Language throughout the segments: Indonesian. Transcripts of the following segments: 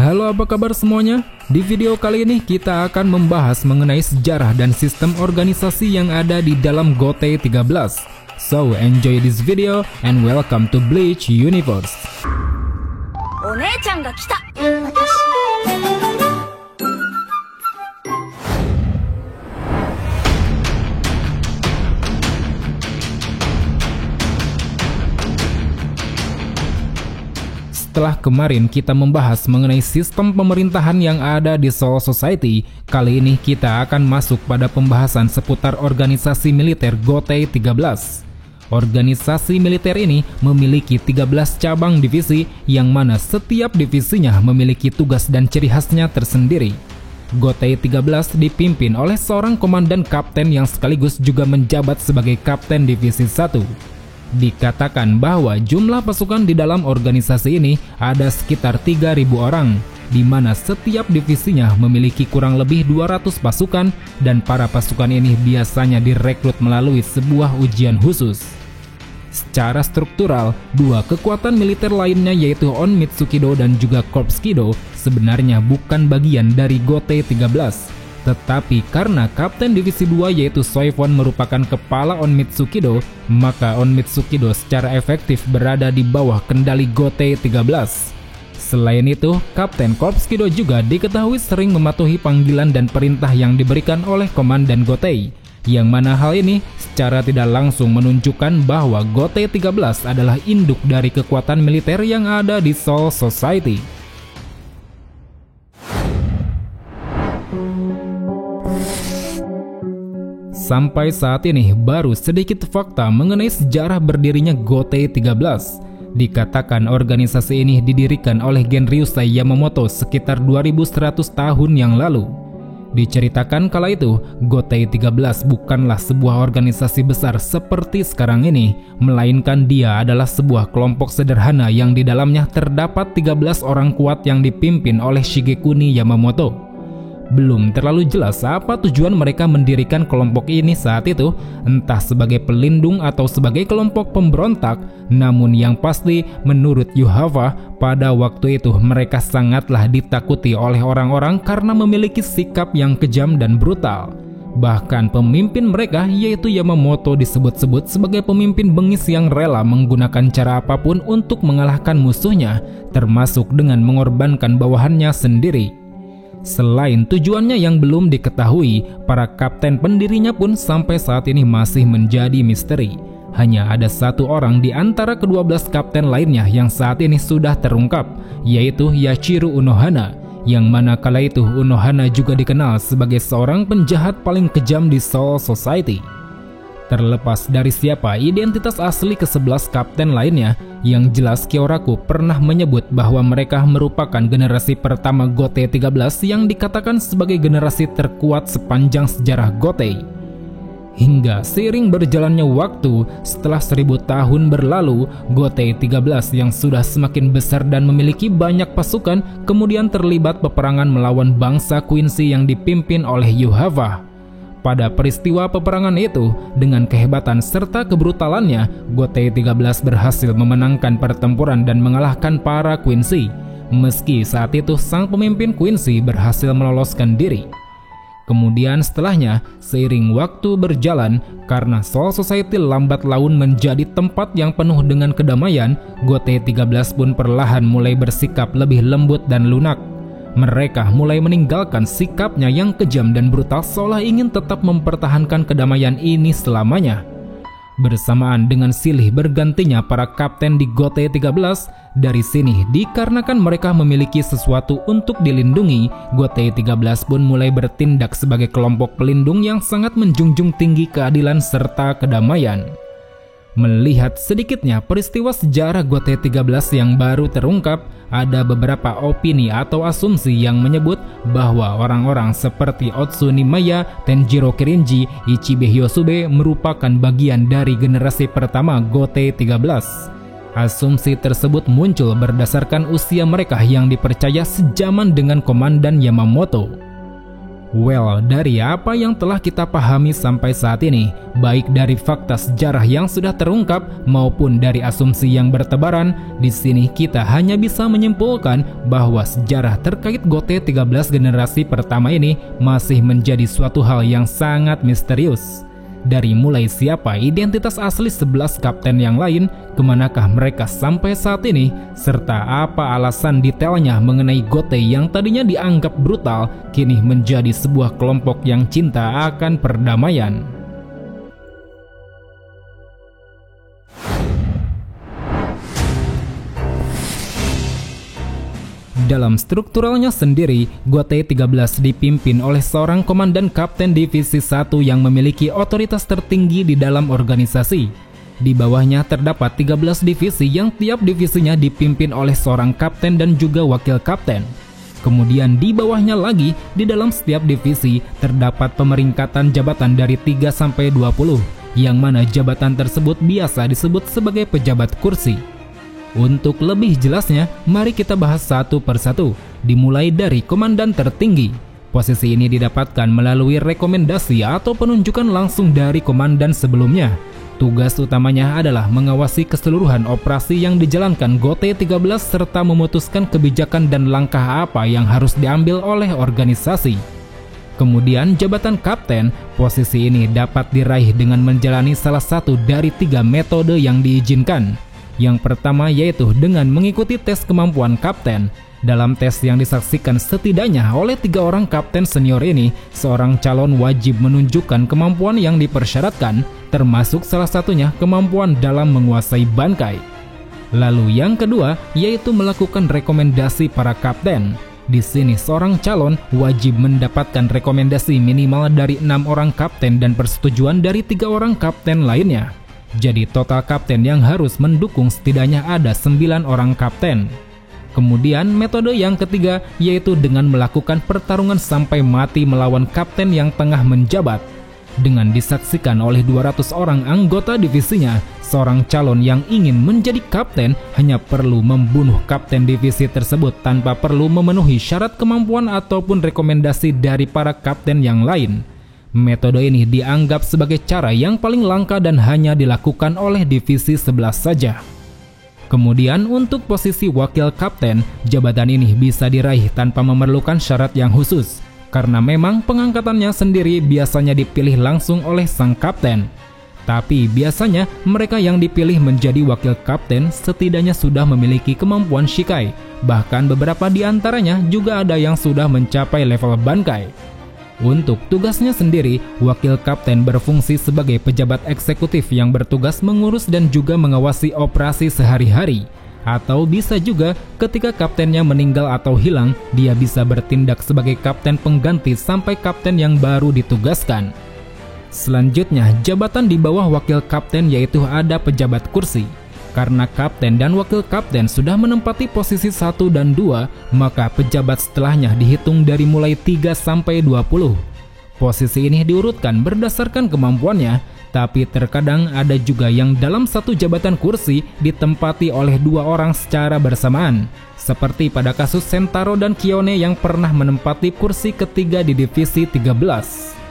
Halo, apa kabar semuanya? Di video kali ini kita akan membahas mengenai sejarah dan sistem organisasi yang ada di dalam GOTY 13. So, enjoy this video and welcome to Bleach Universe. Setelah kemarin kita membahas mengenai sistem pemerintahan yang ada di Soul Society, kali ini kita akan masuk pada pembahasan seputar organisasi militer GOTY 13. Organisasi militer ini memiliki 13 cabang divisi yang mana setiap divisinya memiliki tugas dan ciri khasnya tersendiri. GOTY 13 dipimpin oleh seorang komandan kapten yang sekaligus juga menjabat sebagai kapten divisi 1. Dikatakan bahwa jumlah pasukan di dalam organisasi ini ada sekitar 3.000 orang, di mana setiap divisinya memiliki kurang lebih 200 pasukan dan para pasukan ini biasanya direkrut melalui sebuah ujian khusus. Secara struktural, dua kekuatan militer lainnya yaitu Onmitsukido dan juga Corps Kido sebenarnya bukan bagian dari GOTY 13. Tetapi karena Kapten Divisi 2 yaitu Soifon merupakan kepala Onmitsukido, maka Onmitsukido secara efektif berada di bawah kendali GOTY 13. Selain itu, Kapten Corps Kido juga diketahui sering mematuhi panggilan dan perintah yang diberikan oleh Komandan GOTY, yang mana hal ini secara tidak langsung menunjukkan bahwa GOTY 13 adalah induk dari kekuatan militer yang ada di Soul Society. Sampai saat ini baru sedikit fakta mengenai sejarah berdirinya GOTY 13. Dikatakan organisasi ini didirikan oleh Genryusai Yamamoto sekitar 2100 tahun yang lalu. Diceritakan kala itu, GOTY 13 bukanlah sebuah organisasi besar seperti sekarang ini, melainkan dia adalah sebuah kelompok sederhana yang di dalamnya terdapat 13 orang kuat yang dipimpin oleh Shigekuni Yamamoto. Belum terlalu jelas apa tujuan mereka mendirikan kelompok ini saat itu, entah sebagai pelindung atau sebagai kelompok pemberontak. Namun yang pasti menurut Yuhava, pada waktu itu mereka sangatlah ditakuti oleh orang-orang karena memiliki sikap yang kejam dan brutal. Bahkan pemimpin mereka yaitu Yamamoto disebut-sebut sebagai pemimpin bengis yang rela menggunakan cara apapun untuk mengalahkan musuhnya, termasuk dengan mengorbankan bawahannya sendiri. Selain tujuannya yang belum diketahui, para kapten pendirinya pun sampai saat ini masih menjadi misteri. Hanya ada satu orang di antara ke-12 kapten lainnya yang saat ini sudah terungkap, yaitu Yachiro Unohana, yang mana kala itu Unohana juga dikenal sebagai seorang penjahat paling kejam di Soul Society. Terlepas dari siapa identitas asli ke-11 kapten lainnya, yang jelas Kyoraku pernah menyebut bahwa mereka merupakan generasi pertama GOTY 13 yang dikatakan sebagai generasi terkuat sepanjang sejarah GOTY. Hingga seiring berjalannya waktu, setelah 1000 tahun berlalu, GOTY 13 yang sudah semakin besar dan memiliki banyak pasukan kemudian terlibat peperangan melawan bangsa Quincy yang dipimpin oleh Yuhava. Pada peristiwa peperangan itu, dengan kehebatan serta kebrutalannya, GOTY 13 berhasil memenangkan pertempuran dan mengalahkan para Quincy. Meski saat itu sang pemimpin Quincy berhasil meloloskan diri. Kemudian setelahnya, seiring waktu berjalan, karena Soul Society lambat laun menjadi tempat yang penuh dengan kedamaian, GOTY 13 pun perlahan mulai bersikap lebih lembut dan lunak. Mereka mulai meninggalkan sikapnya yang kejam dan brutal seolah ingin tetap mempertahankan kedamaian ini selamanya. Bersamaan dengan silih bergantinya para kapten di GOTY 13, dari sini dikarenakan mereka memiliki sesuatu untuk dilindungi, GOTY 13 pun mulai bertindak sebagai kelompok pelindung yang sangat menjunjung tinggi keadilan serta kedamaian. Melihat sedikitnya peristiwa sejarah GOTY 13 yang baru terungkap, ada beberapa opini atau asumsi yang menyebut bahwa orang-orang seperti Otsuni Maya, Tenjiro Kirinji, Ichibe Hyosube merupakan bagian dari generasi pertama GOTY 13. Asumsi tersebut muncul berdasarkan usia mereka yang dipercaya sejaman dengan Komandan Yamamoto. Well, dari apa yang telah kita pahami sampai saat ini, baik dari fakta sejarah yang sudah terungkap maupun dari asumsi yang bertebaran, di sini kita hanya bisa menyimpulkan bahwa sejarah terkait GOT 13 generasi pertama ini masih menjadi suatu hal yang sangat misterius. Dari mulai siapa identitas asli 11 kapten yang lain, kemanakah mereka sampai saat ini, serta apa alasan detailnya mengenai GOT yang tadinya dianggap brutal, kini menjadi sebuah kelompok yang cinta akan perdamaian. Dalam strukturalnya sendiri, GOT 13 dipimpin oleh seorang komandan kapten divisi 1 yang memiliki otoritas tertinggi di dalam organisasi. Di bawahnya terdapat 13 divisi yang tiap divisinya dipimpin oleh seorang kapten dan juga wakil kapten. Kemudian di bawahnya lagi, di dalam setiap divisi terdapat pemeringkatan jabatan dari 3 sampai 20, yang mana jabatan tersebut biasa disebut sebagai pejabat kursi. Untuk lebih jelasnya, mari kita bahas satu persatu, dimulai dari komandan tertinggi. Posisi ini didapatkan melalui rekomendasi atau penunjukan langsung dari komandan sebelumnya. Tugas utamanya adalah mengawasi keseluruhan operasi yang dijalankan GOT 13 serta memutuskan kebijakan dan langkah apa yang harus diambil oleh organisasi. Kemudian jabatan kapten, posisi ini dapat diraih dengan menjalani salah satu dari 3 metode yang diizinkan. Yang pertama yaitu dengan mengikuti tes kemampuan kapten. Dalam tes yang disaksikan setidaknya oleh 3 orang kapten senior ini, seorang calon wajib menunjukkan kemampuan yang dipersyaratkan, termasuk salah satunya kemampuan dalam menguasai bangkai. Lalu yang kedua yaitu melakukan rekomendasi para kapten. Di sini seorang calon wajib mendapatkan rekomendasi minimal dari 6 orang kapten dan persetujuan dari 3 orang kapten lainnya. Jadi total kapten yang harus mendukung setidaknya ada 9 orang kapten. Kemudian metode yang ketiga yaitu dengan melakukan pertarungan sampai mati melawan kapten yang tengah menjabat. Dengan disaksikan oleh 200 orang anggota divisinya, seorang calon yang ingin menjadi kapten hanya perlu membunuh kapten divisi tersebut tanpa perlu memenuhi syarat kemampuan ataupun rekomendasi dari para kapten yang lain. Metode ini dianggap sebagai cara yang paling langka dan hanya dilakukan oleh divisi 11 saja. Kemudian untuk posisi wakil kapten, jabatan ini bisa diraih tanpa memerlukan syarat yang khusus, karena memang pengangkatannya sendiri biasanya dipilih langsung oleh sang kapten. Tapi biasanya mereka yang dipilih menjadi wakil kapten setidaknya sudah memiliki kemampuan shikai, bahkan beberapa di antaranya juga ada yang sudah mencapai level bankai. Untuk tugasnya sendiri, wakil kapten berfungsi sebagai pejabat eksekutif yang bertugas mengurus dan juga mengawasi operasi sehari-hari. Atau bisa juga ketika kaptennya meninggal atau hilang, dia bisa bertindak sebagai kapten pengganti sampai kapten yang baru ditugaskan. Selanjutnya, jabatan di bawah wakil kapten yaitu ada pejabat kursi. Karena kapten dan wakil kapten sudah menempati posisi 1 dan 2, maka pejabat setelahnya dihitung dari mulai 3 sampai 20. Posisi ini diurutkan berdasarkan kemampuannya, tapi terkadang ada juga yang dalam satu jabatan kursi ditempati oleh 2 orang secara bersamaan. Seperti pada kasus Sentaro dan Kione yang pernah menempati kursi ketiga di divisi 13.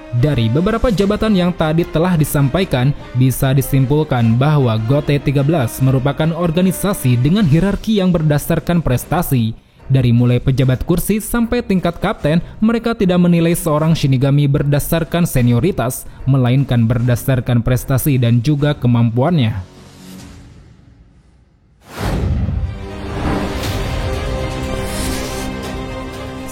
Dari beberapa jabatan yang tadi telah disampaikan, bisa disimpulkan bahwa GOT 13 merupakan organisasi dengan hierarki yang berdasarkan prestasi. Dari mulai pejabat kursi sampai tingkat kapten, mereka tidak menilai seorang Shinigami berdasarkan senioritas, melainkan berdasarkan prestasi dan juga kemampuannya.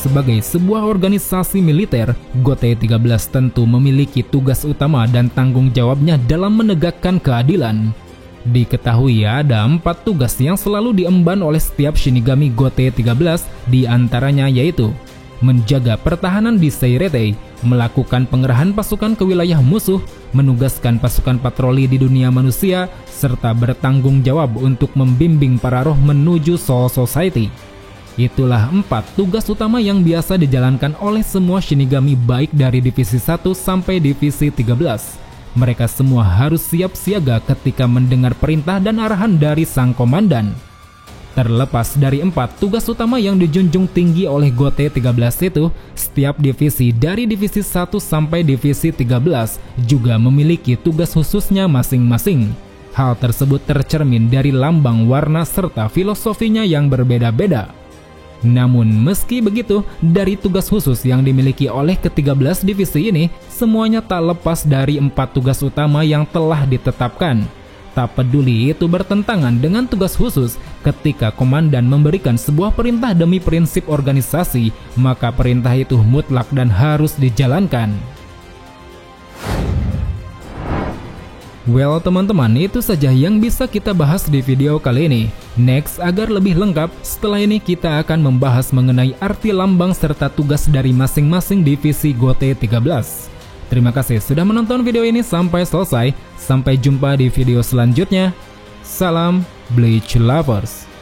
Sebagai sebuah organisasi militer, GOT 13 tentu memiliki tugas utama dan tanggung jawabnya dalam menegakkan keadilan. Diketahui ada 4 tugas yang selalu diemban oleh setiap Shinigami GOT 13, di antaranya yaitu menjaga pertahanan di Seirete, melakukan pengerahan pasukan ke wilayah musuh, menugaskan pasukan patroli di dunia manusia, serta bertanggung jawab untuk membimbing para roh menuju Soul Society. Itulah 4 tugas utama yang biasa dijalankan oleh semua Shinigami baik dari divisi 1 sampai divisi 13. Mereka semua harus siap siaga ketika mendengar perintah dan arahan dari sang komandan. Terlepas dari 4 tugas utama yang dijunjung tinggi oleh GOT 13 itu, setiap divisi dari divisi 1 sampai divisi 13 juga memiliki tugas khususnya masing-masing. Hal tersebut tercermin dari lambang, warna, serta filosofinya yang berbeda-beda. Namun meski begitu, dari tugas khusus yang dimiliki oleh ke-13 divisi ini, semuanya tak lepas dari 4 tugas utama yang telah ditetapkan. Tak peduli itu bertentangan dengan tugas khusus, ketika komandan memberikan sebuah perintah demi prinsip organisasi, maka perintah itu mutlak dan harus dijalankan. Well teman-teman, itu saja yang bisa kita bahas di video kali ini. Next, agar lebih lengkap, setelah ini kita akan membahas mengenai arti lambang serta tugas dari masing-masing divisi GOT 13. Terima kasih sudah menonton video ini sampai selesai. Sampai jumpa di video selanjutnya. Salam Bleach Lovers.